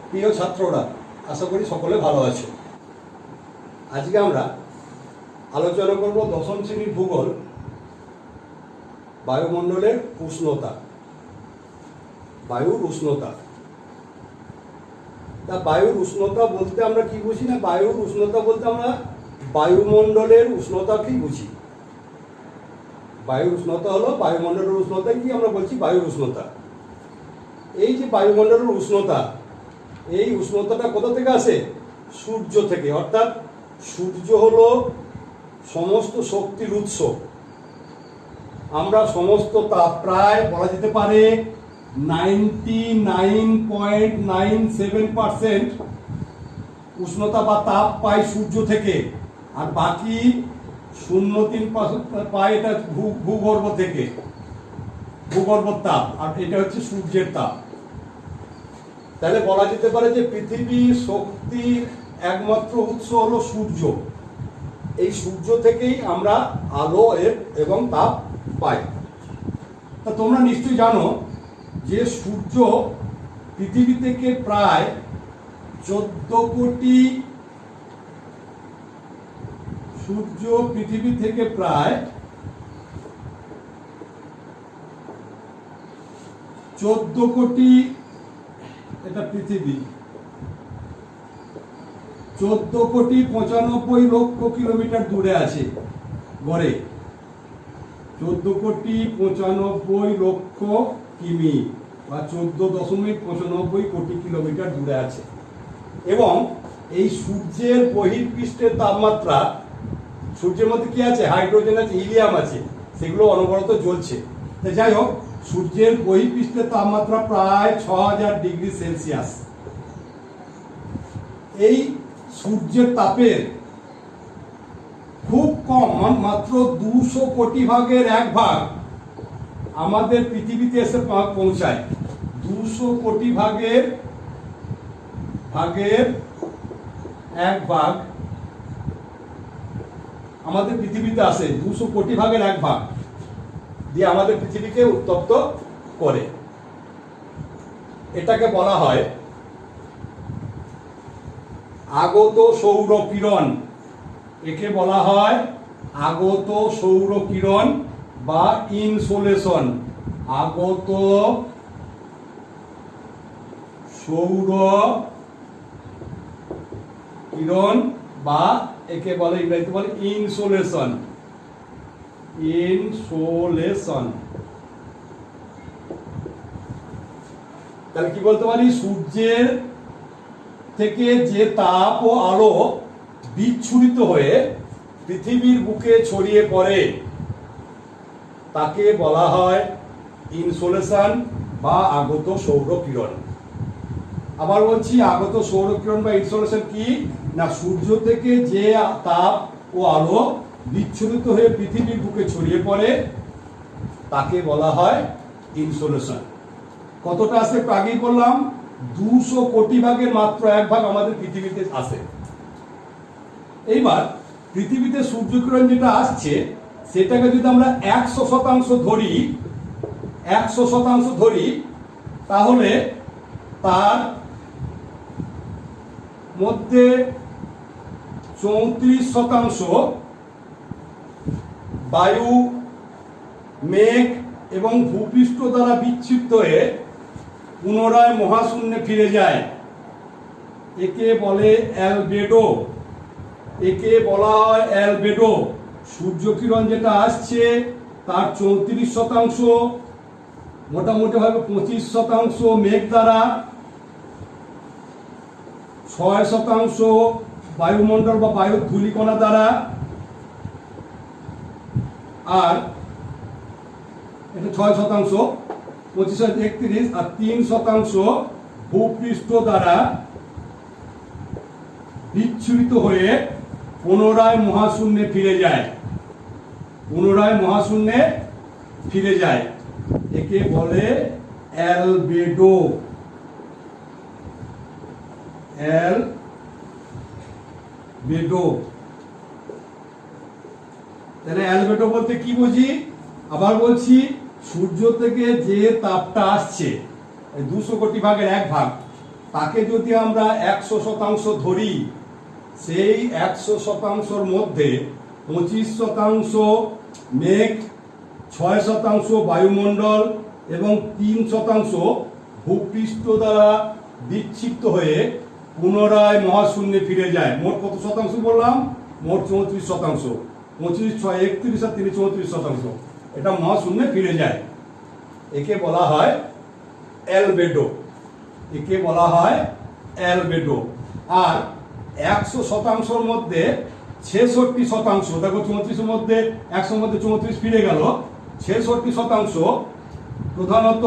প্রিয় ছাত্ররা, আশা করি সকলে ভালো আছে। আজকে আমরা আলোচনা করব দশম শ্রেণীর ভূগোল, বায়ুমণ্ডলের উষ্ণতা, বায়ুর উষ্ণতা। তা বায়ুর উষ্ণতা বলতে আমরা কি বুঝি? না, বায়ুর উষ্ণতা বলতে আমরা বায়ুমণ্ডলের উষ্ণতাকেই বুঝি। বায়ুর উষ্ণতা হলো বায়ুমণ্ডলের উষ্ণতা, কি আমরা বলছি বায়ুর উষ্ণতা। এই যে বায়ুমণ্ডলের উষ্ণতা, এই উষ্ণতাটা কোথা থেকে আসে? সূর্য থেকে। অর্থাৎ সূর্য হলো সমস্ত শক্তির উৎস। আমরা সমস্ত তাপ, প্রায় বলা যেতে পারে 99.97% উষ্ণতা বা তাপ পাই সূর্য থেকে, আর বাকি 0.3% পাই এটা ভূগর্ভ থেকে, ভূগর্ভের তাপ, আর এটা হচ্ছে সূর্যের তাপ। তাহলে বলা যেতে পারে যে পৃথিবীর শক্তির একমাত্র উৎস হলো সূর্য। এই সূর্য থেকেই আমরা আলো এবং তাপ পাই। তা তোমরা নিশ্চয়ই জানো যে সূর্য পৃথিবী থেকে প্রায় 14 কোটি, সূর্য পৃথিবী থেকে প্রায় 14 কোটি, এটা পৃথিবী 14,95,00,000 কিলোমিটার দূরে আছে গড়ে। 14,95,00,000 কিমি বা 14.95 কোটি কিলোমিটার দূরে আছে। এবং এই সূর্যের বহির্পৃষ্ঠের তাপমাত্রা, সূর্যের মধ্যে কি আছে? হাইড্রোজেন আছে, হিলিয়াম আছে, সেগুলো অনবরত জ্বলছে। যাই হোক, সূর্যের বহির্পৃষ্ঠের তাপমাত্রা প্রায় 6000 ডিগ্রি সেলসিয়াস। এই সূর্যের তাপের খুব কম, মাত্র 200 কোটি ভাগের 1 ভাগ আমাদের পৃথিবীতে এসে পৌঁছায়। 200 কোটি ভাগের 1 ভাগ আমাদের পৃথিবীতে আসে। 200 কোটি ভাগের 1 ভাগ দিয়ে আমাদের পৃথিবীকে উত্তপ্ত করে। এটাকে বলা হয় আগত সৌর কিরণ। একে বলা হয় আগত সৌর কিরণ বা ইনসোলেশন। আগত সৌর কিরণ বা একে বলে ইংরেজিতে বলে ইনসোলেশন। ইনসোলেশন। তাহলে কি বলতে পারি? সূর্যের থেকে যে তাপ ও আলো বিচ্ছুরিত হয়ে পৃথিবীর বুকে ছড়িয়ে পড়ে তাকে বলা হয় ইনসোলেশন বা আগত সৌর কিরণ। আবার বলছি, আগত সৌর কিরণ বা ইনসোলেশন কি? না, সূর্য থেকে যে তাপ ও আলো বিচ্ছুরিত হয়ে পৃথিবীর বুকে ছড়িয়ে পড়ে তাকে বলা হয় ইনসোলেশন। কতটা আসে? আগেই বললাম 200 কোটি ভাগের মাত্র 1 ভাগ আমাদের পৃথিবীতে আসে। এইবার পৃথিবীতে সূর্যকিরণ যেটা আসছে সেটাকে যদি আমরা 100% ধরি, 100% ধরি, তাহলে তার মধ্যে 34% বায়ু, মেঘ এবং ভূপৃষ্ঠ দ্বারা বিচ্ছিন্ন হয়ে পুনরায় মহাশূন্যে ফিরে যায়। একে বলে অ্যালবেডো। একে বলা হয় অ্যালবেডো। সূর্যকিরণ যেটা আসছে তার 34%, মোটামুটি ভাবে 25% মেঘ দ্বারা, 6% বায়ুমণ্ডল বা বায়ুর ধূলিকণা দ্বারা, আর এটা 6%, 25-31, আর 3% ভূপৃষ্ঠ দ্বারা বিচ্ছুরিত হয়ে পুনরায় মহাশূন্যে ফিরে যায়। পুনরায় মহাশূন্যে ফিরে যায়। একে বলে অ্যালবেডো। অ্যালবেডো। তাহলে অ্যালবেডো বলতে কি বুঝি? আবার বলছি, সূর্য থেকে যে তাপটা আসছে 200 কোটি ভাগের 1 ভাগ, তাকে যদি আমরা 100% ধরি, সেই 100%র মধ্যে 25% মেঘ, 6% বায়ুমণ্ডল এবং 3% ভূপৃষ্ঠ দ্বারা বিক্ষিপ্ত হয়ে পুনরায় মহাশূন্যে ফিরে যায়। মোট কত শতাংশ বললাম? মোট 34%। 25, 6, 31 আর 3, 34%। এটা মহাশূন্যে ফিরে যায়। একে বলা হয় অ্যালবেডো। একে বলা হয় অ্যালবেডো। আর 100%র মধ্যে 66%, দেখো 34-এর মধ্যে 100-র মধ্যে 34 ফিরে গেল, 66% প্রধানত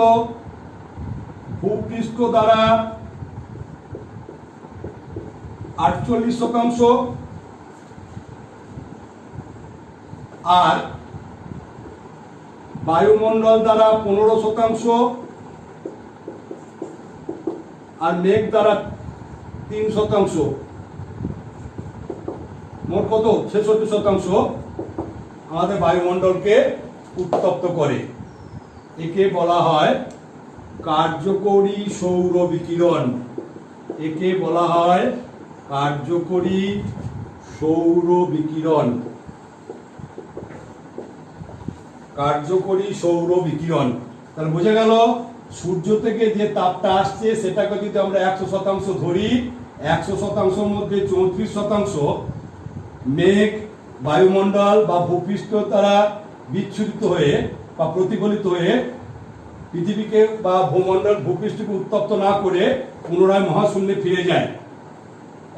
ভূপৃষ্ঠ দ্বারা 48%, আর বায়ুমণ্ডল দ্বারা 15%, আর মেঘ দ্বারা 3%। মোট কত? 66% আমাদের বায়ুমণ্ডলকে উত্তপ্ত করে। একে বলা হয় কার্যকরী সৌর বিকিরণ। একে বলা হয় কার্যকরী সৌর বিকিরণ। কার্যকরী সৌর বিকিরণ। তাহলে বোঝা গেল, সূর্য থেকে যে তাপটা আসছে সেটাকে যদি আমরা 100% ধরি, 100%-র মধ্যে 34% মেঘ, বায়ুমণ্ডল বা ভূপৃষ্ঠ দ্বারা বিচ্ছুরিত হয়ে বা প্রতিফলিত হয়ে পৃথিবীকে বা ভূমণ্ডল ভূপৃষ্ঠকে উত্তপ্ত না করে পুনরায় মহাশূন্যে ফিরে যায়,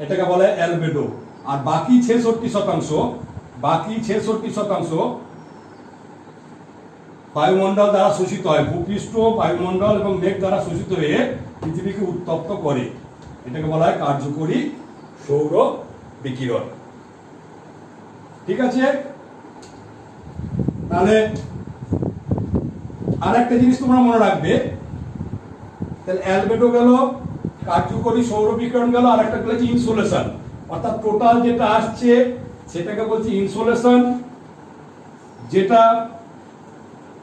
এটাকে বলে অ্যালবেডো। আর বাকি 66% বায়ুমণ্ডল দ্বারা শোষিত হয়। ভূপৃষ্ঠ, বায়ুমণ্ডল এবং মেঘ দ্বারা শোষিত হয়ে পৃথিবীকে উত্তপ্ত করে। এটাকে বলা হয় কার্যকরী সৌর বিকিরণ। ঠিক আছে? তাহলে আর একটা জিনিস তোমরা মনে রাখবে, তাহলে অ্যালবেডো গেল, কার্যকরী সৌর বিকিরণ গেল, আর একটা গেল ইনসোলেশন। অর্থাৎ টোটাল যেটা আসছে সেটাকে বলছি ইনসোলেশন, যেটা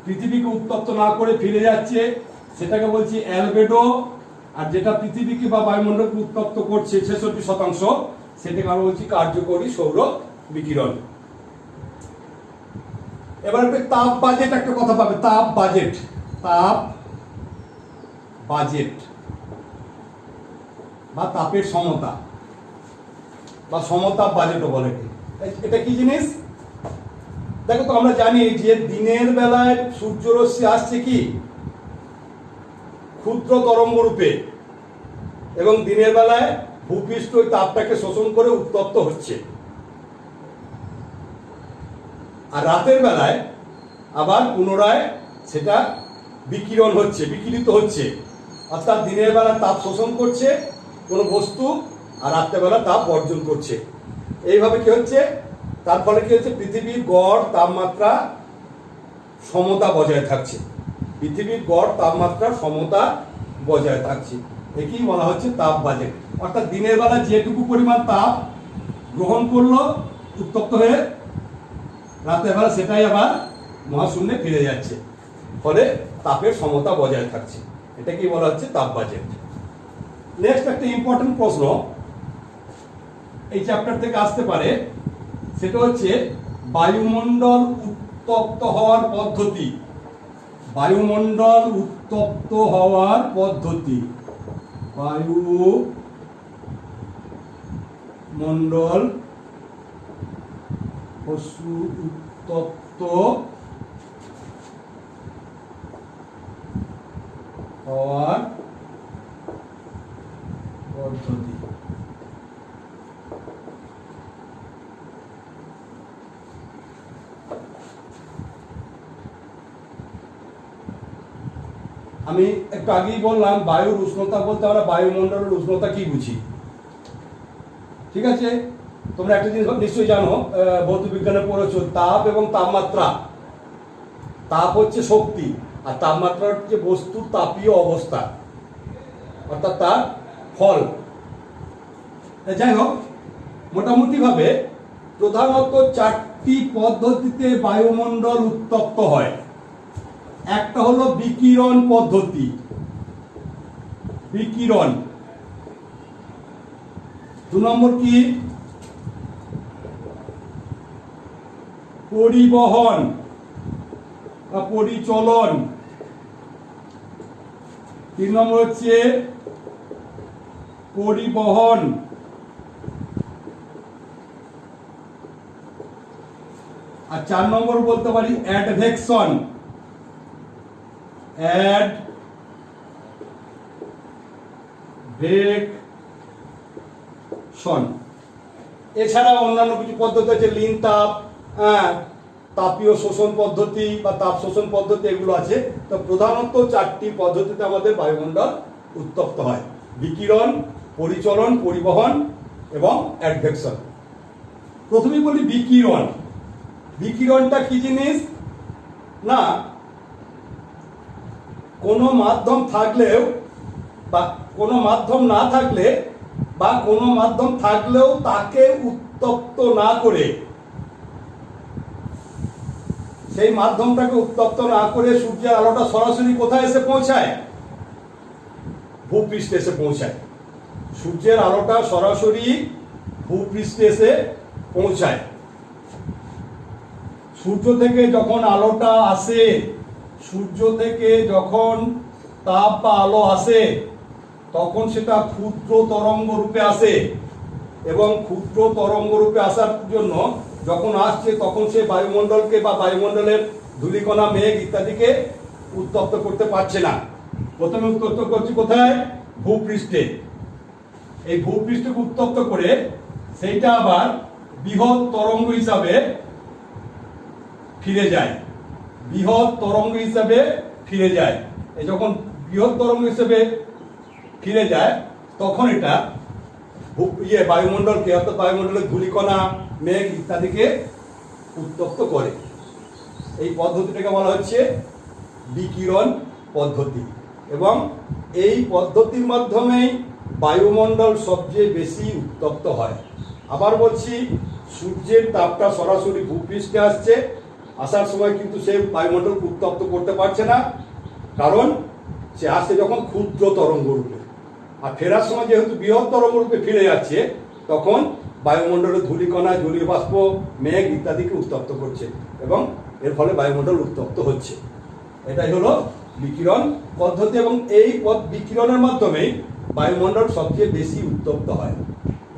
পৃথিবীকে উত্তপ্ত না করে ফিরে যাচ্ছে সেটাকে বলছি অ্যালবেডো, আর যেটা পৃথিবীকে বা বায়ুমণ্ডলকে উত্তপ্ত করছে 66% সেটাকে আমরা বলছি কার্যকরী সৌর বিকিরণ। এবার তাপ বাজেট একটা কথা পাবে, তাপ বাজেট। তাপ বাজেট বা তাপের সমতা বা সমতাপ বাজেটও বলে। এটা কি জিনিস? দেখো তো, আমরা জানি যে দিনের বেলায় সূর্যরশ্মি আসছে কি ক্ষুদ্র তরঙ্গ রূপে, এবং দিনের বেলায় ভূপৃষ্ঠ ওই তাপটাকে শোষণ করে উত্তপ্ত হচ্ছে, আর রাতের বেলায় আবার পুনরায় সেটা বিকিরণ হচ্ছে, বিকিরিত হচ্ছে। অর্থাৎ দিনের বেলা তাপ শোষণ করছে কোনো বস্তু, আর রাত্রেবেলা তাপ বর্জন করছে। এইভাবে কি হচ্ছে? তার ফলে কি হচ্ছে? পৃথিবীর গড় তাপমাত্রা সমতা বজায় থাকছে। পৃথিবীর গড় তাপমাত্রা সমতা বজায় থাকছে। একেই বলা হচ্ছে তাপ বাজেট। অর্থাৎ দিনের বেলা যেটুকু পরিমাণ তাপ গ্রহণ করলো উত্তপ্ত হয়ে, রাতের বেলা সেটাই আবার মহাশূন্যে ফিরে যাচ্ছে, ফলে তাপের সমতা বজায় থাকছে। এটাকেই বলা হচ্ছে তাপ বাজেট। নেক্সট একটা ইম্পর্টেন্ট প্রশ্ন এই চ্যাপ্টার থেকে আসতে পারে, সেটা হচ্ছে বায়ুমণ্ডল উত্তপ্ত হওয়ার পদ্ধতি। বায়ুমণ্ডল উত্তপ্ত হওয়ার পদ্ধতি। বায়ুমণ্ডল উত্তপ্ত হওয়ার পদ্ধতি। আমি একটু আগেই বললাম বায়ুর উষ্ণতা বলতে আমরা বায়ুমণ্ডলের উষ্ণতা কি বুঝি। ঠিক আছে? তোমরা একটা জিনিস নিশ্চয়ই জানো, ভৌত বিজ্ঞানে পড়েছো, তাপ এবং তাপমাত্রা। তাপ হচ্ছে শক্তি, আর তাপমাত্রা হচ্ছে বস্তুর তাপীয় অবস্থা, অর্থাৎ তার ফল। যাই হোক, মোটামুটি ভাবে প্রধানত 4টি পদ্ধতিতে বায়ুমণ্ডল উত্তপ্ত হয়। একটা হলো বিকিরণ পদ্ধতি। বিকিরণ, দু নম্বর কি? পরিবহন বা পরিচলন। 3 নম্বর হচ্ছে পরিবহন। আর 4 নম্বর বলতে পারি অ্যাডভেকশন। অ্যাডভেকশন। এছাড়া অন্যান্য কিছু পদ্ধতি আছে, লিন তাপ, তাপীয় শোষণ পদ্ধতি বা তাপ শোষণ পদ্ধতি, এগুলো আছে। তো প্রধানত 4টি পদ্ধতিতে আমাদের বায়ুমণ্ডল উত্তপ্ত হয়: বিকিরণ, পরিচলন, পরিবহন এবং অ্যাডভেকশন। প্রথমেই বলি বিকিরণ। বিকিরণটা কি জিনিস? না, কোনো মাধ্যম থাকলেও বা কোনো মাধ্যম না থাকলে বা কোনো মাধ্যম থাকলেও তাকে উত্তপ্ত না করে, সেই মাধ্যমটাকে উত্তপ্ত না করে সূর্যের আলোটা সরাসরি কোথায় এসে পৌঁছায়? ভূপৃষ্ঠে এসে পৌঁছায়। সূর্যের আলোটা সরাসরি ভূপৃষ্ঠে এসে পৌঁছায়। সূর্য থেকে যখন আলোটা আসে, সূর্য থেকে যখন তাপ বা আলো আসে, তখন সেটা ক্ষুদ্র তরঙ্গ রূপে আসে এবং ক্ষুদ্র তরঙ্গ রূপে আসার জন্য যখন আসছে তখন সে বায়ুমণ্ডলকে বা বায়ুমণ্ডলের ধূলিকণা, মেঘ ইত্যাদিকে উত্তপ্ত করতে পারছে না। প্রথমে উত্তপ্ত করছে কোথায়? ভূপৃষ্ঠে। এই ভূপৃষ্ঠকে উত্তপ্ত করে সেইটা আবার বৃহৎ তরঙ্গ হিসাবে ফিরে যায়। বৃহৎ তরঙ্গ হিসাবে ফিরে যায়। এই যখন বৃহৎ তরঙ্গ হিসেবে ফিরে যায় তখন এটা বায়ুমণ্ডলকে, অর্থাৎ বায়ুমণ্ডলের ধূলিকণা, মেঘ ইত্যাদিকে উত্তপ্ত করে। এই পদ্ধতিটাকে বলা হচ্ছে বিকিরণ পদ্ধতি এবং এই পদ্ধতির মাধ্যমেই বায়ুমণ্ডল সবচেয়ে বেশি উত্তপ্ত হয়। আবার বলছি, সূর্যের তাপটা সরাসরি ভূপৃষ্ঠে আসছে, আসার সময় কিন্তু সে বায়ুমণ্ডল উত্তপ্ত করতে পারছে না, কারণ সে আসছে যখন ক্ষুদ্র তরঙ্গ রূপে, আর ফেরার সময় যেহেতু বৃহৎ তরঙ্গ রূপে ফিরে যাচ্ছে তখন বায়ুমণ্ডলের ধূলিকণা, জলীয় বাষ্প, মেঘ ইত্যাদিকে উত্তপ্ত করছে এবং এর ফলে বায়ুমণ্ডল উত্তপ্ত হচ্ছে। এটাই হলো বিকিরণ পদ্ধতি এবং এই বিকিরণের মাধ্যমেই বায়ুমণ্ডল সবচেয়ে বেশি উত্তপ্ত হয়।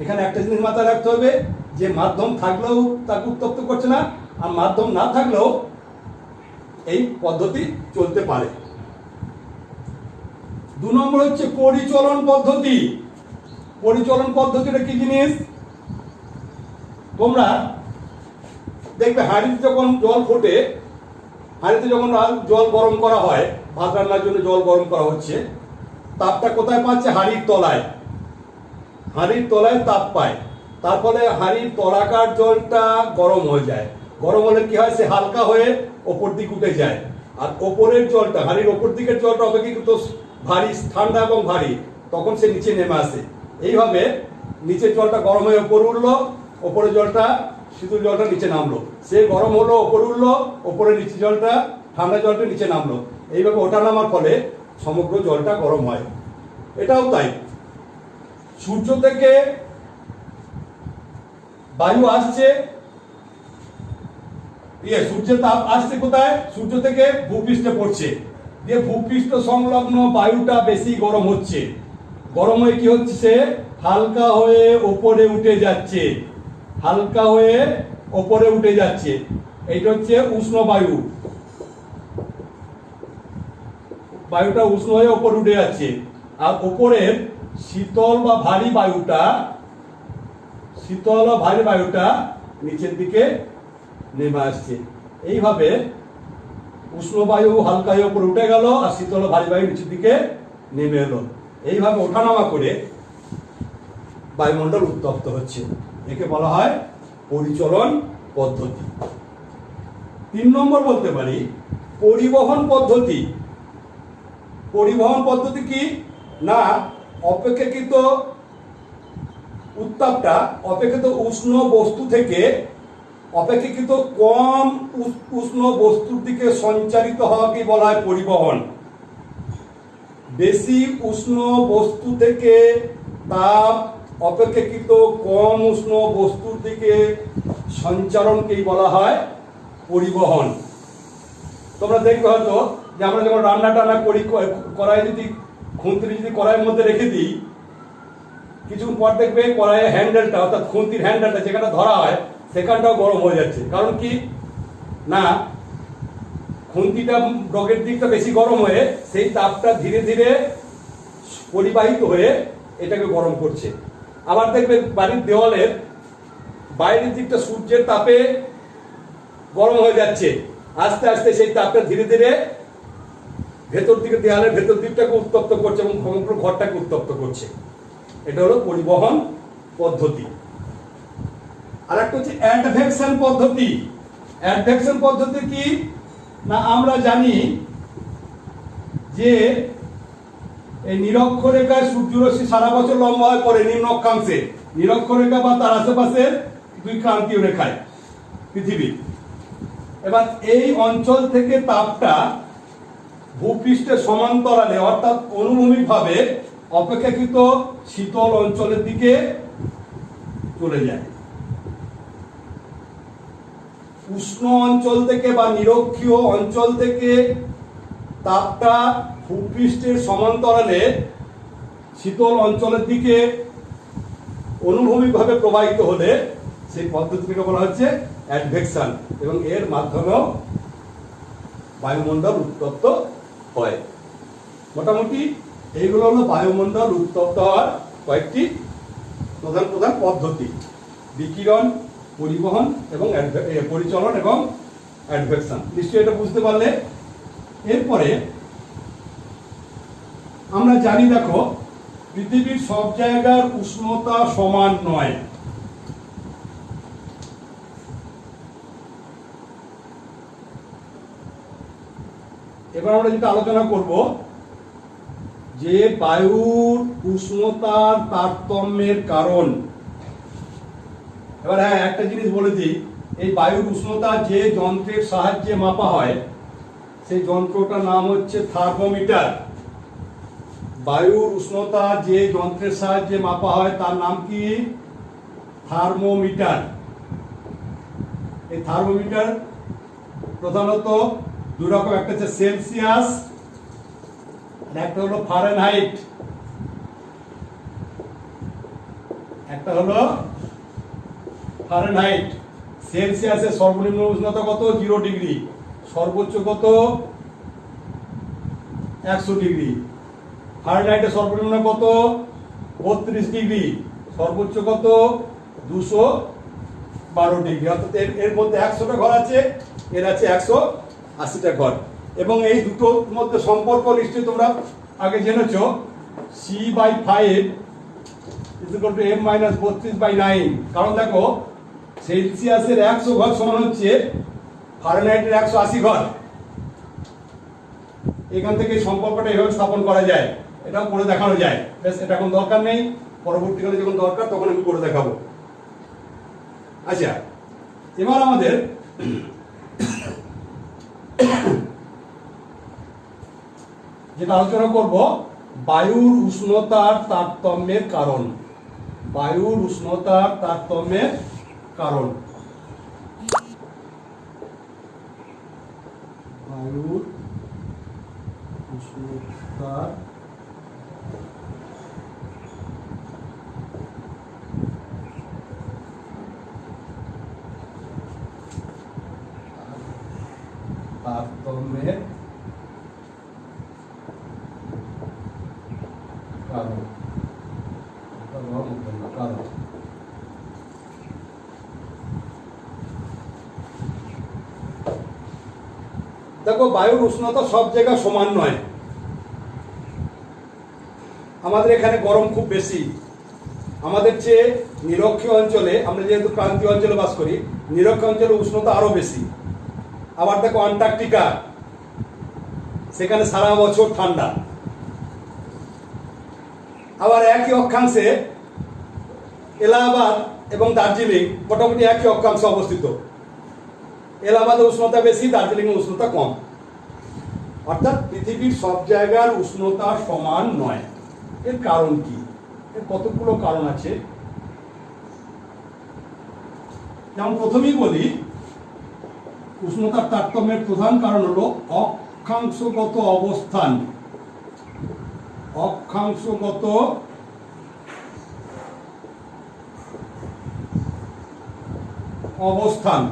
এখানে একটা জিনিস মাথায় রাখতে হবে যে মাধ্যম থাকলেও তাকে উত্তপ্ত করছে না, আর মাধ্যম না থাকলেও এই পদ্ধতি চলতে পারে। 2 নম্বর হচ্ছে পরিচলন পদ্ধতি। পরিচলন পদ্ধতিটা কি জিনিস? তোমরা দেখবে হাঁড়িতে যখন জল ফোটে, হাঁড়িতে যখন জল গরম করা হয়, ভাত রান্নার জন্য জল গরম করা হচ্ছে, তাপটা কোথায় পাচ্ছে? হাঁড়ির তলায়। হাঁড়ির তলায় তাপ পায়, তার ফলে হাঁড়ির তলাকার জলটা গরম হয়ে যায়। গরম হলে কি হয়? সে হালকা হয়ে ওপর দিক উঠে যায়, আর ওপরের জলটা, হাঁড়ির ওপর দিকের জলটা অপেক্ষাকৃত ভারী, ঠান্ডা এবং ভারী, তখন সে নিচে নেমে আসে। এইভাবে নিচের জলটা গরম হয়ে ওপরে উঠলো, ওপরের জলটা, শীতল জলটা নিচে নামলো। সে গরম হলো, ওপরে উঠলো, ওপরে নিচে জলটা, ঠান্ডা জলটা নিচে নামলো। এইভাবে ওঠা নামার ফলে সমগ্র জলটা গরম হয়। এটাও তাই, সূর্য থেকে বায়ু আসছে, সূর্যের তাপ আসছে কোথায়? সূর্য থেকে ভূপৃষ্ঠে পড়ছে, দিয়ে ভূপৃষ্ঠ সংলগ্ন বায়ুটা বেশি গরম হচ্ছে। গরম হয়ে কি হচ্ছে? সে হালকা হয়ে ওপরে উঠে যাচ্ছে, হালকা হয়ে ওপরে উঠে যাচ্ছে। এইটা হচ্ছে উষ্ণ বায়ু। বায়ুটা উষ্ণ হয়ে ওপরে উঠে যাচ্ছে, আর ওপরের শীতল বা ভারী বায়ুটা, শীতল বা ভারী বায়ুটা নিচের দিকে নেমে আসছে। এইভাবে উষ্ণ বায়ু হালকা হয়ে উপরে উঠে গেল, আর শীতল ভারী বায়ু নিচের দিকে নেমে এলো। এইভাবে ওঠানামা করে বায়ুমণ্ডল উত্তপ্ত হচ্ছে। একে বলা হয় পরিচলন পদ্ধতি। 3 নম্বর বলতে পারি পরিবহন পদ্ধতি। পরিবহন পদ্ধতি কি? না, অপেক্ষাকৃত উত্তাপটা অপেক্ষিত উষ্ণ বস্তু থেকে অপেক্ষাকৃত কম উষ্ণ বস্তুর দিকে সঞ্চারিত হওয়াকে বলা হয় পরিবহন। বেশি উষ্ণ বস্তু থেকে তাপ অপেক্ষাকৃত কম উষ্ণ বস্তুর দিকে সঞ্চারণকেই বলা হয় পরিবহন। তোমরা দেখবে হয়তো যে আমরা যখন রান্না টান্না করি, কড়াই যদি খুন্তি যদি কড়াইয়ের মধ্যে রেখে দিই, কিছুক্ষণ পর দেখবে কড়াইয়ের হ্যান্ডেলটা অর্থাৎ খুন্তির হ্যান্ডেলটা যেখানে ধরা হয় সেখানটাও গরম হয়ে যাচ্ছে। কারণ কি না, খুন্তিটা ডগের দিকটা বেশি গরম হয়ে সেই তাপটা ধীরে ধীরে পরিবাহিত হয়ে এটাকে গরম করছে। আবার দেখবে বাড়ির দেওয়ালের বাইরের দিকটা সূর্যের তাপে গরম হয়ে যাচ্ছে, আস্তে আস্তে সেই তাপটা ধীরে ধীরে ভেতর দিকে দেওয়ালের ভেতর দিকটাকে উত্তপ্ত করছে এবং সমগ্র ঘরটাকে উত্তপ্ত করছে। এটা হলো পরিবহন পদ্ধতি। আর একটা হচ্ছে অ্যাডভেকশন পদ্ধতি। অ্যাডভেকশন পদ্ধতি কি না, আমরা জানি যে এই নিরক্ষরেখায় সূর্যরশ্মি সারা বছর লম্বা হয়ে পড়ে নিম্ন অক্ষাংশে, নিরক্ষরেখা বা তার আশেপাশের দুই ক্রান্তীয় রেখায় পৃথিবী। এবার এই অঞ্চল থেকে তাপটা ভূপৃষ্ঠের সমান্তরালে অর্থাৎ অনুভূমিকভাবে অপেক্ষাকৃত শীতল অঞ্চলের দিকে চলে যায়। উষ্ণ অঞ্চল থেকে বা নিরক্ষীয় অঞ্চল থেকে তাপটা ভূপৃষ্ঠের সমান্তরালে শীতল অঞ্চলের দিকে অনুভূমিকভাবে প্রবাহিত হলে সেই পদ্ধতিকে বলা হচ্ছে অ্যাডভেকশন, এবং এর মাধ্যমেও বায়ুমণ্ডল উত্তপ্ত হয়। মোটামুটি এইগুলো হলো বায়ুমণ্ডল উত্তপ্ত হওয়ার কয়েকটি প্রধান প্রধান পদ্ধতি: বিকিরণ, পরিবহন এবং পরিচলন এবং অ্যাডভেকশন। নিশ্চয়ই এটা বুঝতে পারলে। এরপরে আমরা জানি, দেখো, পৃথিবীর সব জায়গার উষ্ণতা সমান নয়। এবার আমরা যেটা আলোচনা করব যে বায়ুর উষ্ণতার তারতম্যের কারণ। এবার হ্যাঁ, একটা জিনিস বলে দিই, এই বায়ুর উষ্ণতা যে যন্ত্রের সাহায্যে মাপা হয় সেই যন্ত্রটার নাম হচ্ছে থার্মোমিটার। বায়ুর উষ্ণতা যে যন্ত্রের সাহায্যে মাপা হয় তার নাম কি? থার্মোমিটার। এই থার্মোমিটার প্রধানত দুই রকম, একটা হচ্ছে সেলসিয়াস আর একটা হলো ফারেনহাইট। একটা হলো ফারেনহাইট। সেলসিয়াসের সর্বনিম্ন উষ্ণতা কত? 0 ডিগ্রি। সর্বোচ্চ কত? 100 ডিগ্রি। ফারেনহাইটের সর্বনিম্ন কত? 32 ডিগ্রি। সর্বোচ্চ কত? 212 ডিগ্রি। অর্থাৎ এর মধ্যে 100টা ঘর আছে, এর আছে 180টা ঘর। এবং এই দুটোর মধ্যে সম্পর্ক নিশ্চয়ই তোমরা আগে জেনেছো, C/5 = M-32/9। কারণ দেখো, সেলসিয়াসের 100 ঘর সমান হচ্ছে ফারেনহাইটের 180 ঘর। এখান থেকে সম্পর্কটা এভাবে স্থাপন করা যায়, এটাও করে দেখানো যায়। বেশ, এটা এখন দরকার নেই, পরবর্তীকালে যখন দরকার তখন আমি করে দেখাবো। আচ্ছা, এবার আমাদের যেটা আলোচনা করব, বায়ুর উষ্ণতার তারতম্যের কারণ। বায়ুর উষ্ণতার তারতম্যের কারণ। বায়ুর উষ্ণতার তারতম্যের কারণ। দেখো, বায়ুর উষ্ণতা সব জায়গায় সমান নয়। আমাদের এখানে গরম খুব বেশি। আমাদের চেয়ে নিরক্ষীয় অঞ্চলে, আমরা যেহেতু ক্রান্তীয় অঞ্চলে বাস করি, নিরক্ষীয় অঞ্চলে উষ্ণতা আরো বেশি। আবার দেখো আন্টার্কটিকা, সেখানে সারা বছর ঠান্ডা। আবার একই অক্ষাংশে এলাহাবাদ এবং দার্জিলিং মোটামুটি একই অক্ষাংশে অবস্থিত। এলাহাবাদে উষ্ণতা বেশি, দার্জিলিং এ উষ্ণতা কম। অর্থাৎ পৃথিবীর সব জায়গার উষ্ণতা সমান নয়। এর কারণ কি? এর কতগুলো কারণ আছে। যেমন প্রথমেই বলি, উষ্ণতার তারতম্যের প্রধান কারণ হলো অক্ষাংশগত অবস্থান। অক্ষাংশগত অবস্থান।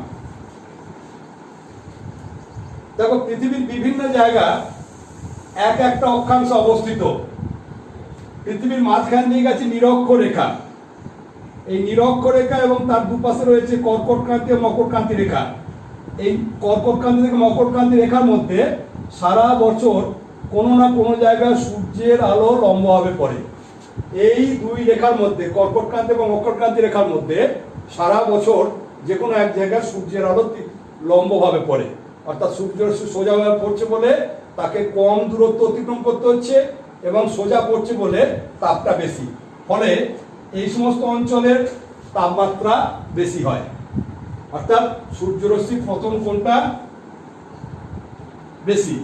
দেখো, পৃথিবীর বিভিন্ন জায়গা এক একটা অক্ষাংশ অবস্থিত। পৃথিবীর মাঝখান দিয়ে গেছে নিরক্ষরেখা। এই নিরক্ষরেখা এবং তার দুপাশে রয়েছে কর্কটক্রান্তি ও মকরক্রান্তি রেখা। এই কর্কটক্রান্তি থেকে মকরক্রান্তি রেখার মধ্যে সারা বছর কোনো না কোনো জায়গায় সূর্যের আলো লম্বভাবে পড়ে। এই দুই রেখার মধ্যে, কর্কটক্রান্তি এবং মকরক্রান্তি রেখার মধ্যে সারা বছর যে কোনো এক জায়গায় সূর্যের আলো লম্বভাবে পড়ে, অর্থাৎ সূর্য সোজাভাবে পড়ছে বলে তাকে কম দূরত্ব অতিক্রম করতে হচ্ছে এবং সোজা পড়ছে বলে তাপটা বেশি। ফলে এই সমস্ত অঞ্চলের তাপমাত্রা বেশি হয়, অর্থাৎ সূর্যরশ্মির পতন কোণটা বেশি।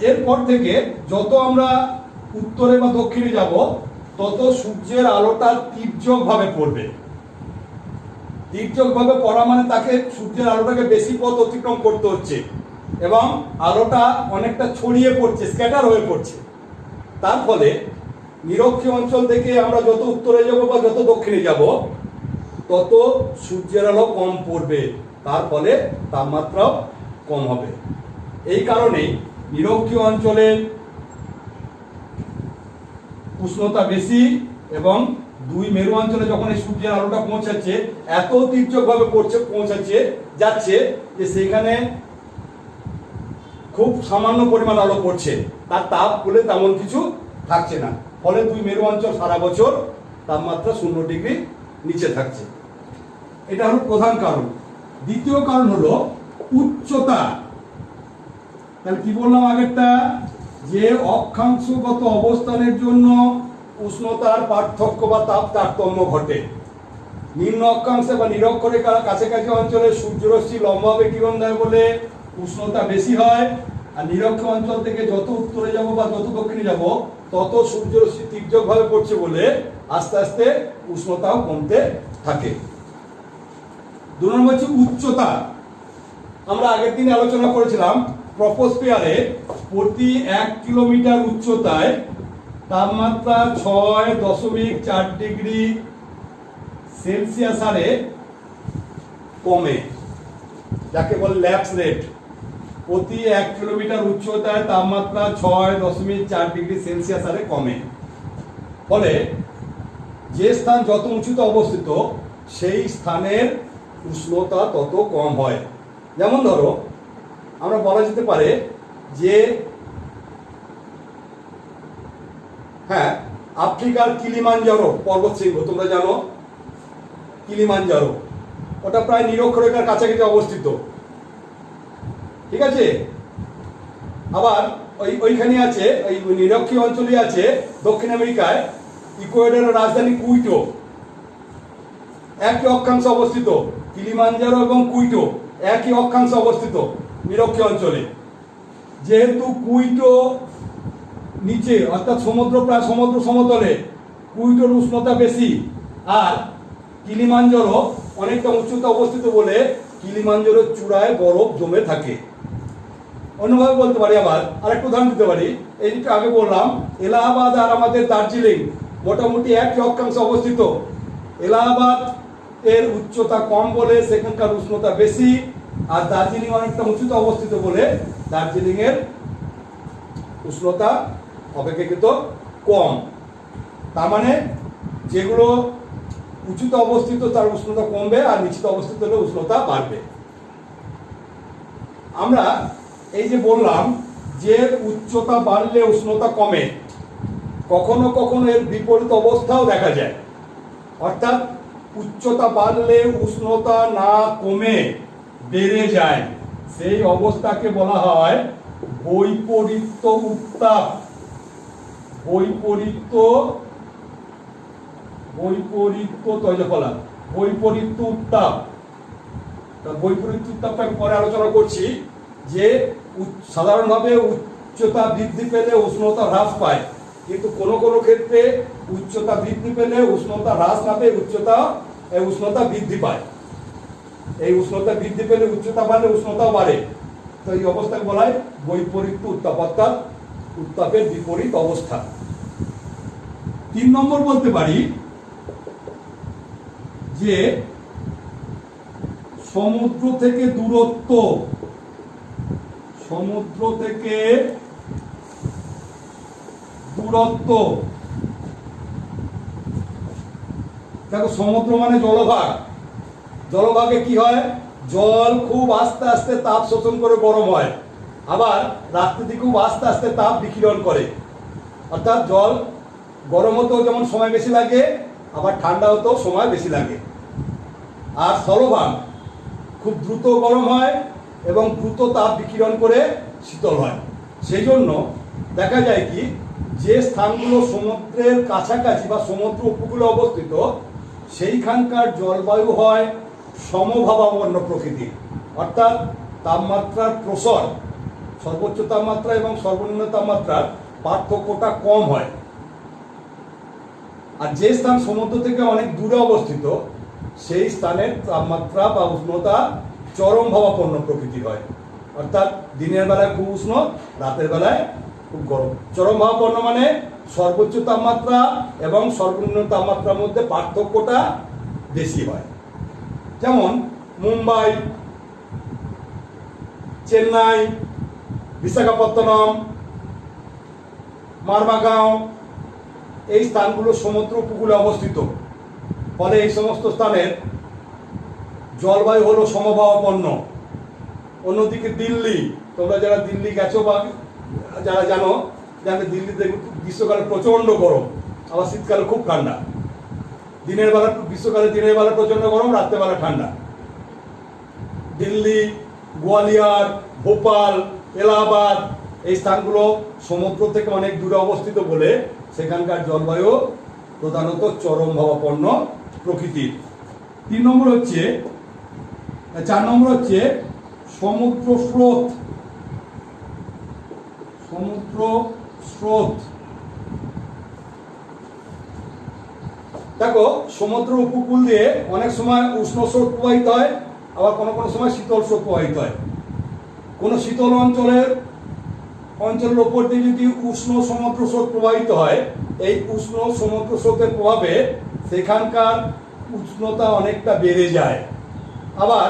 এরপর থেকে যত আমরা উত্তরে বা দক্ষিণে যাব, তত সূর্যের আলোটা তীর্যকভাবে পড়বে। তীর্যকভাবে পড়া মানে তাকে সূর্যের আলোটাকে বেশি পথ অতিক্রম করতে হচ্ছে এবং আলোটা অনেকটা ছড়িয়ে পড়ছে, স্ক্যাটার হয়ে পড়ছে। তার ফলে নিরক্ষীয় অঞ্চল থেকে আমরা যত উত্তরে যাব বা যত দক্ষিণে যাব, তত সূর্যের আলো কম পড়বে, তার ফলে তাপমাত্রাও কম হবে। এই কারণেই নিরক্ষীয় অঞ্চলের উষ্ণতা বেশি এবং দুই মেরু অঞ্চলে যখন এই সূর্যের আলোটা পৌঁছাচ্ছে, এত তীর্যকভাবে পৌঁছাচ্ছে যাচ্ছে যে সেখানে খুব সামান্য পরিমাণ আলো পড়ছে, তার তাপ বলে তেমন কিছু থাকছে না। ফলে দুই মেরু অঞ্চল সারা বছর তাপমাত্রা 0 ডিগ্রি নিচে থাকছে। এটা হলো প্রধান কারণ। দ্বিতীয় কারণ হলো উচ্চতা। তাহলে কি বললাম আগেরটা, যে অক্ষাংশগত অবস্থানের জন্য উষ্ণতার পার্থক্য বা তাপ তারতম্য ঘটে। নিম্ন অক্ষাংশে বা নিরক্ষরেখার কাছাকাছি অঞ্চলে সূর্যরশ্মি লম্বভাবে কিরণ দেয় বলে উষ্ণতা বেশি হয়, আর নিরক্ষ অঞ্চল থেকে যত উত্তরে যাব বা যত দক্ষিণে যাব, তত সূর্যরশ্মি তীর্যকভাবে পড়ছে বলে আস্তে আস্তে উষ্ণতাও কমতে থাকে। 2 নম্বর হচ্ছে উচ্চতা। আমরা আগের দিনে আলোচনা করেছিলাম, ট্রপোস্ফিয়ারে প্রতি 1 কিলোমিটার উচ্চতায় তাপমাত্রা 6.4 ডিগ্রি সেলসিয়াস হারে কমে, যাকে বলে ল্যাপস রেট। প্রতি 1 কিলোমিটার উচ্চতায় তাপমাত্রা 6.4 ডিগ্রি সেলসিয়াস হারে কমে। ফলে যে স্থান যত উঁচুতে অবস্থিত, সেই স্থানের উষ্ণতা তত কম হয়। যেমন ধরো, আমরা বলা যেতে পারে যে হ্যাঁ, আফ্রিকার কিলিমানজারো পর্বতশৃঙ্গ, তোমরা জানো কিলিমানজারো, ওটা প্রায় নিরক্ষরেখার কাছাকাছি অবস্থিত, ঠিক আছে। আবার ওইখানে আছে, ওই নিরক্ষীয় অঞ্চলে আছে দক্ষিণ আমেরিকায় ইকুয়েডরের রাজধানী কুইটো, একই অক্ষাংশে অবস্থিত। কিলিমানজারো এবং কুইটো একই অক্ষাংশে অবস্থিত নিরক্ষীয় অঞ্চলে। যেহেতু কুইটো নিচে, অর্থাৎ প্রায় সমুদ্র সমতলে, কুইটোর উষ্ণতা বেশি, আর কিলিমানজারো অনেকটা উচ্চতা অবস্থিত বলে কিলিমানজারোর চূড়ায় বরফ জমে থাকে। অন্যভাবে বলতে পারি, আবার আরেকটা উদাহরণ দিতে পারি। এই যেটা আগে বললাম, এলাহাবাদ আর আমাদের দার্জিলিং মোটামুটি একই অক্ষাংশে অবস্থিত। এলাহাবাদ এর উচ্চতা কম বলে সেখানকার উষ্ণতা বেশি, আর দার্জিলিং অনেকটা উঁচুতে অবস্থিত বলে দার্জিলিং এর উষ্ণতা অপেক্ষাকৃত কম। তার মানে যেগুলো উঁচুতে অবস্থিত তার উষ্ণতা কমবে, আর নিচুতে অবস্থিত হলে উষ্ণতা বাড়বে। আমরা এই যে বললাম যে উচ্চতা বাড়লে উষ্ণতা কমে, কখনো কখনো এর বিপরীত অবস্থাও দেখা যায়। অর্থাৎ উচ্চতা বাড়লে উষ্ণতা না কমে বেড়ে যায়, সেই অবস্থাকে বলা হয় বৈপরীত্য উত্তাপ। বৈপরীত্য উত্তাপ। বৈপরীত্য উত্তাপটা আমি পরে আলোচনা করছি। যে সাধারণভাবে উচ্চতা বৃদ্ধি পেলে উষ্ণতা হ্রাস পায়, কিন্তু কোনো কোনো ক্ষেত্রে উচ্চতা বৃদ্ধি পেলে উষ্ণতা হ্রাস না পেয়ে উচ্চতা এই উষ্ণতা বৃদ্ধি পায়। এই উষ্ণতা বৃদ্ধি পেলে উচ্চতা বাড়লে উষ্ণতাও বাড়ে। তো এই অবস্থাকে বলা হয় বৈপরীত্য উত্তাপ, অর্থাৎ উত্তাপের বিপরীত অবস্থা। 3 নম্বর বলতে পারি যে সমুদ্র থেকে দূরত্ব, সমুদ্র থেকে দূরত্ব। দেখো সমুদ্র মানে জলভাগ, জলভাগে কি হয়, জল খুব আস্তে আস্তে তাপ শোষণ করে গরম হয়, আবার রাত্রিতে খুব আস্তে আস্তে তাপ বিকিরণ করে। অর্থাৎ জল গরম হতেও যেমন সময় বেশি লাগে, আবার ঠান্ডা হতেও সময় বেশি লাগে। আর স্থলভাগ খুব দ্রুত গরম হয় এবং দ্রুত তাপ বিকিরণ করে শীতল হয়। সেই জন্য দেখা যায় কি, যে স্থানগুলো সমুদ্রের কাছাকাছি বা সমুদ্র উপকূলে অবস্থিত সেইখানকার জলবায়ু হয় সমভাবাপন্ন প্রকৃতির, অর্থাৎ তাপমাত্রার প্রসার, সর্বোচ্চ তাপমাত্রা এবং সর্বনিম্ন তাপমাত্রার পার্থক্যটা কম হয়। আর যে স্থান সমুদ্র থেকে অনেক দূরে অবস্থিত সেই স্থানের তাপমাত্রা বা উষ্ণতা চরম ভাবাপন্ন প্রকৃতির হয়, অর্থাৎ দিনের বেলায় খুব উষ্ণ, রাতের বেলায় খুব গরম। চরম ভাবাপন্ন মানে সর্বোচ্চ তাপমাত্রা এবং সর্বনিম্ন তাপমাত্রার মধ্যে পার্থক্যটা বেশি হয়। যেমন মুম্বাই, চেন্নাই, বিশাখাপত্তনম, মারমাগাঁও, এই স্থানগুলো সমুদ্র উপকূলে অবস্থিত। ফলে এই সমস্ত স্থানের জলবায়ু হলো সমভাবাপন্ন। অন্যদিকে দিল্লি, তোমরা যারা দিল্লি গেছো বা যারা জানো, দিল্লিতে গ্রীষ্মকালে প্রচন্ড গরম, আবার শীতকালে খুব ঠান্ডা। দিনের বেলা গ্রীষ্মকালে দিনের বেলা প্রচন্ড গরম, রাত্রেবেলা ঠান্ডা। দিল্লি, গোয়ালিয়র, ভোপাল, এলাহাবাদ এই স্থানগুলো সমুদ্র থেকে অনেক দূরে অবস্থিত বলে সেখানকার জলবায়ু প্রধানত চরম ভাবাপন্ন প্রকৃতির। 4 নম্বর হচ্ছে সমুদ্র স্রোত। সমুদ্র স্রোত, দেখো সমুদ্র উপকূল দিয়ে অনেক সময় উষ্ণ স্রোত প্রবাহিত হয়, আবার কোনো কোনো সময় শীতল স্রোত প্রবাহিত হয়। কোনো শীতল অঞ্চলের ওপর দিয়ে যদি উষ্ণ সমুদ্র স্রোত প্রবাহিত হয়, এই উষ্ণ সমুদ্র স্রোতের প্রভাবে সেখানকার উষ্ণতা অনেকটা বেড়ে যায়। আবার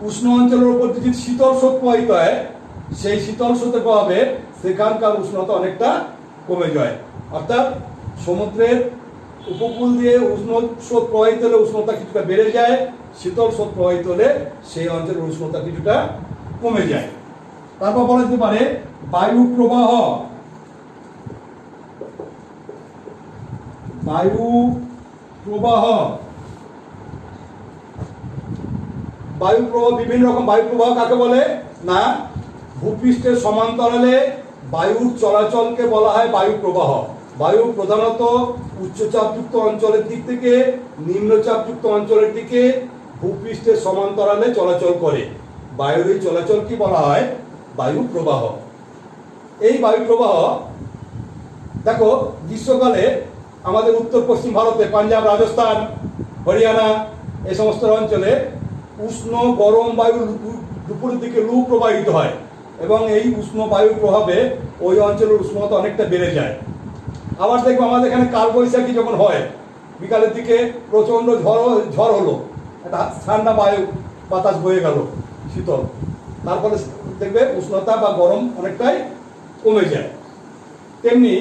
উষ্ণ অঞ্চলের উপর যদি শীতল স্রোত প্রবাহিত হয়, সেই শীতল স্রোতের প্রভাবে সেখানকার উষ্ণতা অনেকটা কমে যায়। অর্থাৎ সমুদ্রের উপকূল দিয়ে উষ্ণ স্রোত প্রবাহিত হলে উষ্ণতা কিছুটা বেড়ে যায়, শীতল স্রোত প্রবাহিত হলে সেই অঞ্চলের উষ্ণতা কিছুটা কমে যায়। তারপর বলা যেতে পারে বায়ু প্রবাহ। বায়ু প্রবাহ, বায়ু প্রবাহ বিভিন্ন রকম। বায়ু প্রবাহ কাকে বলে না, ভূপৃষ্ঠের সমান্তরালে বায়ুর চলাচলকে বলা হয় বায়ু প্রবাহ। বায়ু প্রধানত উচ্চচাপযুক্ত অঞ্চলের দিক থেকে নিম্নচাপযুক্ত অঞ্চলের দিকে ভূপৃষ্ঠের সমান্তরালে চলাচল করে। বায়ুর এই চলাচল কি বলা হয়, বায়ু প্রবাহ। এই বায়ু প্রবাহ দেখো গ্রীষ্মকালে আমাদের উত্তর পশ্চিম ভারতে পাঞ্জাব, রাজস্থান, হরিয়ানা এই সমস্ত অঞ্চলে উষ্ণ গরম বায়ু দুপুরের দিকে লু প্রবাহিত হয় এবং এই উষ্ণ বায়ুর প্রভাবে ওই অঞ্চলের উষ্ণতা অনেকটা বেড়ে যায়। আবার দেখবো আমাদের এখানে কালবৈশাখী যখন হয়, বিকালের দিকে প্রচন্ড ঝড় হলো, একটা ঠান্ডা বায়ু বাতাস বয়ে গেল শীতল, তার ফলে দেখবে উষ্ণতা বা গরম অনেকটাই কমে যায়। তেমনি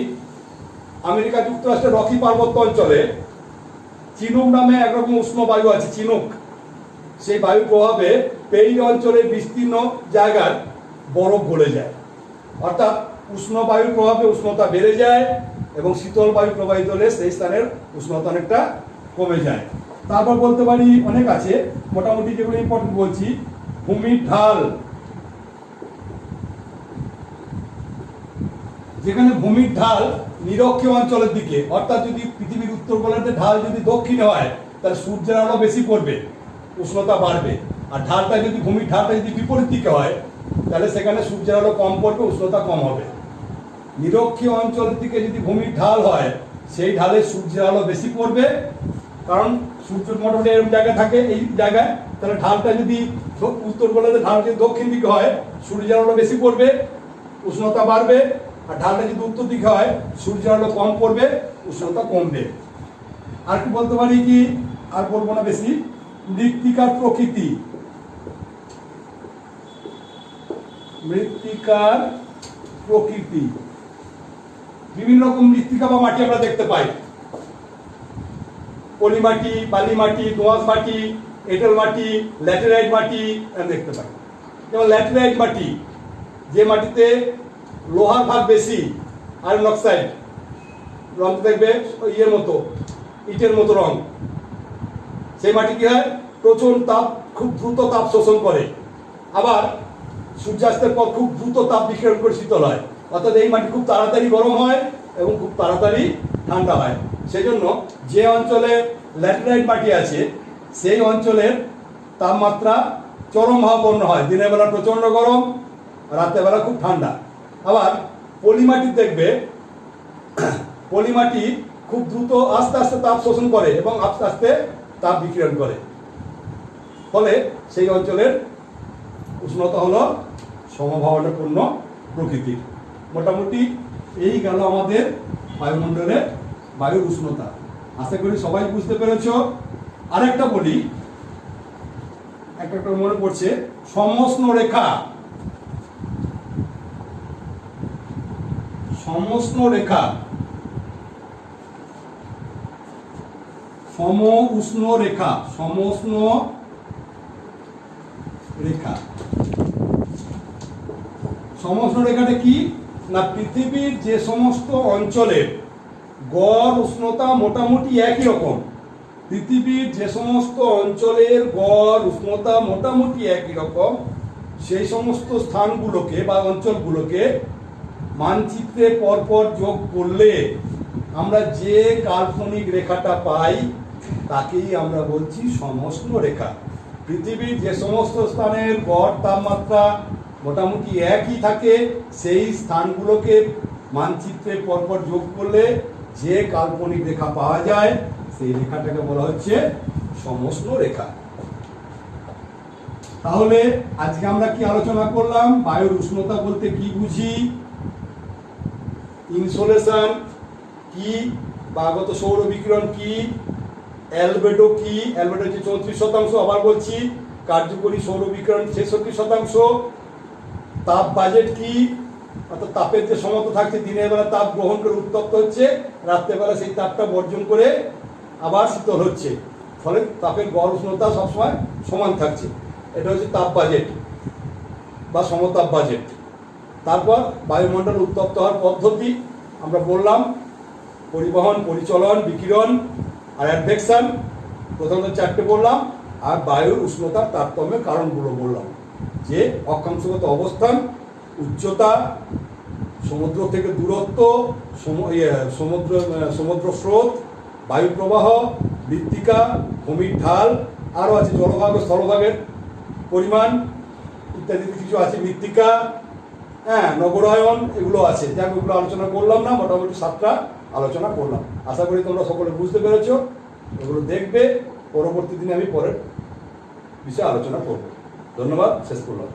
আমেরিকা যুক্তরাষ্ট্রের রকি পার্বত্য অঞ্চলে চিনুক নামে একরকম উষ্ণ বায়ু আছে, চিনুক। সেই বায়ু প্রভাবে পেরি অঞ্চলের বিস্তীর্ণ জায়গার বরফ গলে যায়। অর্থাৎ উষ্ণ বায়ুর প্রভাবে উষ্ণতা বেড়ে যায় এবং শীতল বায়ু প্রবাহিত হলে সেই স্থানের উষ্ণতা অনেকটা কমে যায়। তারপর বলতে পারি অনেক আছে, মোটামুটি যেগুলো ইম্পর্টেন্ট বলছি। ভূমির ঢাল, যেখানে ভূমির ঢাল নিরক্ষীয় অঞ্চলের দিকে, অর্থাৎ যদি পৃথিবীর উত্তর গোলার্ধের ঢাল যদি দক্ষিণে হয় তাহলে সূর্যের আলো বেশি পড়বে, উষ্ণতা বাড়বে। আর ঢালটা যদি ভূমির ঢালটা যদি বিপরীত দিকে হয় তাহলে সেখানে সূর্যের আলো কম পড়বে, উষ্ণতা কম হবে। নিরক্ষীয় অঞ্চলের দিকে যদি ভূমির ঢাল হয় সেই ঢালে সূর্যের আলো বেশি পড়বে কারণ সূর্য মোটামুটি এরকম জায়গায় থাকে, এই জায়গায়, তাহলে ঢালটা যদি উত্তর গোলার্ধে ঢাল যদি দক্ষিণ দিকে হয় সূর্যের আলো বেশি পড়বে, উষ্ণতা বাড়বে। আর ঢালটা যদি উত্তর দিকে হয় সূর্যের আলো কম পড়বে, উষ্ণতা কমবে। আর কি বলতে পারি কি, আর বলবো না বেশি। মৃত্তিকার প্রকৃতি, মৃত্তিকার প্রকৃতি, বিভিন্ন রকম মৃত্তিকা বা মাটি আমরা দেখতে পাই। পলি মাটি, বালি মাটি, দোআঁশ মাটি, এঁটেল মাটি, ল্যাটেরাইট মাটি দেখতে পাই। যেমন ল্যাটেরাইট মাটি, যে মাটিতে লোহার ভাগ বেশি, আয়রন অক্সাইড, রং দেখবে ইয়ের মতো, ইটের মতো রং, সেই মাটি কি হয়, প্রচন্ড তাপ, খুব দ্রুত তাপ শোষণ করে, আবার সূর্যাস্তের পর খুব দ্রুত তাপ বিকিরণ করে শীতল হয়। অর্থাৎ এই মাটি খুব তাড়াতাড়ি গরম হয় এবং খুব তাড়াতাড়ি ঠান্ডা হয়। সেই জন্য যে অঞ্চলে ল্যাটেরাইট মাটি আছে সেই অঞ্চলের তাপমাত্রা চরম ভাবাপন্ন হয়, দিনের বেলা প্রচন্ড গরম, রাতের বেলা খুব ঠান্ডা। আবার পলিমাটি দেখবে, পলিমাটি খুব দ্রুত আস্তে আস্তে তাপ শোষণ করে এবং আস্তে আস্তে তাপ বিকিরণ করে, ফলে সেই অঞ্চলের উষ্ণতা হলো সমভাবাপন্ন প্রকৃতির। মোটামুটি এই গেল আমাদের বায়ুমণ্ডলের বায়ুর উষ্ণতা। আশা করি সবাই বুঝতে পেরেছ। আরেকটা বলি, একটা মনে পড়ছে, সমষ্ণ রেখা। সমষ্ণ রেখা, সম উষ্ণ রেখা, সমষ্ণ রেখা। সমষ্ণ রেখাটা কি না, পৃথিবীর যে সমস্ত অঞ্চলের গড় উষ্ণতা মোটামুটি একই রকম, পৃথিবীর যে সমস্ত অঞ্চলের গড় উষ্ণতা মোটামুটি একই রকম, সেই সমস্ত স্থানগুলোকে বা অঞ্চলগুলোকে মানচিত্রে পরপর যোগ করলে আমরা যে কাল্পনিক রেখাটা পাই তাকেই আমরা বলছি সমষ্ণ রেখা। পৃথিবীর যে সমস্ত স্থানের গড় তাপমাত্রা মোটামুটি একই থাকে, সেই স্থানগুলোকে মানচিত্রে পরপর যোগ করলে যে কাল্পনিক রেখা পাওয়া যায় সেই রেখাটাকে বলা হচ্ছে সমষ্ণ রেখা। তাহলে আজকে আমরা কি আলোচনা করলাম, বায়ুর উষ্ণতা বলতে কি বুঝি, ইনসোলেশন কি, বা আগত সৌর বিকিরণ কি, অ্যালবেডো কি, অ্যালবেডো হচ্ছে 34%, আবার বলছি কার্যকরী সৌর বিকিরণ 66%, তাপ বাজেট কি, অর্থাৎ তাপের যে সমতা থাকছে, দিনের বেলা তাপ গ্রহণ করে উত্তপ্ত হচ্ছে, রাত্রেবেলা সেই তাপটা বর্জন করে আবার শীতল হচ্ছে, ফলে তাপের গড় উষ্ণতা সবসময় সমান থাকছে। এটা হচ্ছে তাপ বাজেট বা সমতাপ বাজেট। তারপর বায়ুমণ্ডল উত্তপ্ত হওয়ার পদ্ধতি আমরা বললাম, পরিবহন, পরিচলন, বিকিরণ আর অ্যাডভেকশন, প্রথমত 4টে বললাম। আর বায়ুর উষ্ণতার তারতম্যের কারণগুলো বললাম, যে অক্ষাংশগত অবস্থান, উচ্চতা, সমুদ্র থেকে দূরত্ব, সমুদ্র স্রোত, বায়ু প্রবাহ, মৃত্তিকা, ভূমির ঢাল, আরও আছে জলভাগ ও স্থলভাগের পরিমাণ ইত্যাদি কিছু আছে, মৃত্তিকা, হ্যাঁ, নগরায়ন, এগুলো আছে। যাক, এগুলো আলোচনা করলাম না, মোটামুটি 7টা আলোচনা করলাম। আশা করি তোমরা সকলে বুঝতে পেরেছো। এগুলো দেখবে, পরবর্তী দিনে আমি পরের বিষয়ে আলোচনা করব। ধন্যবাদ, শেষ করলাম।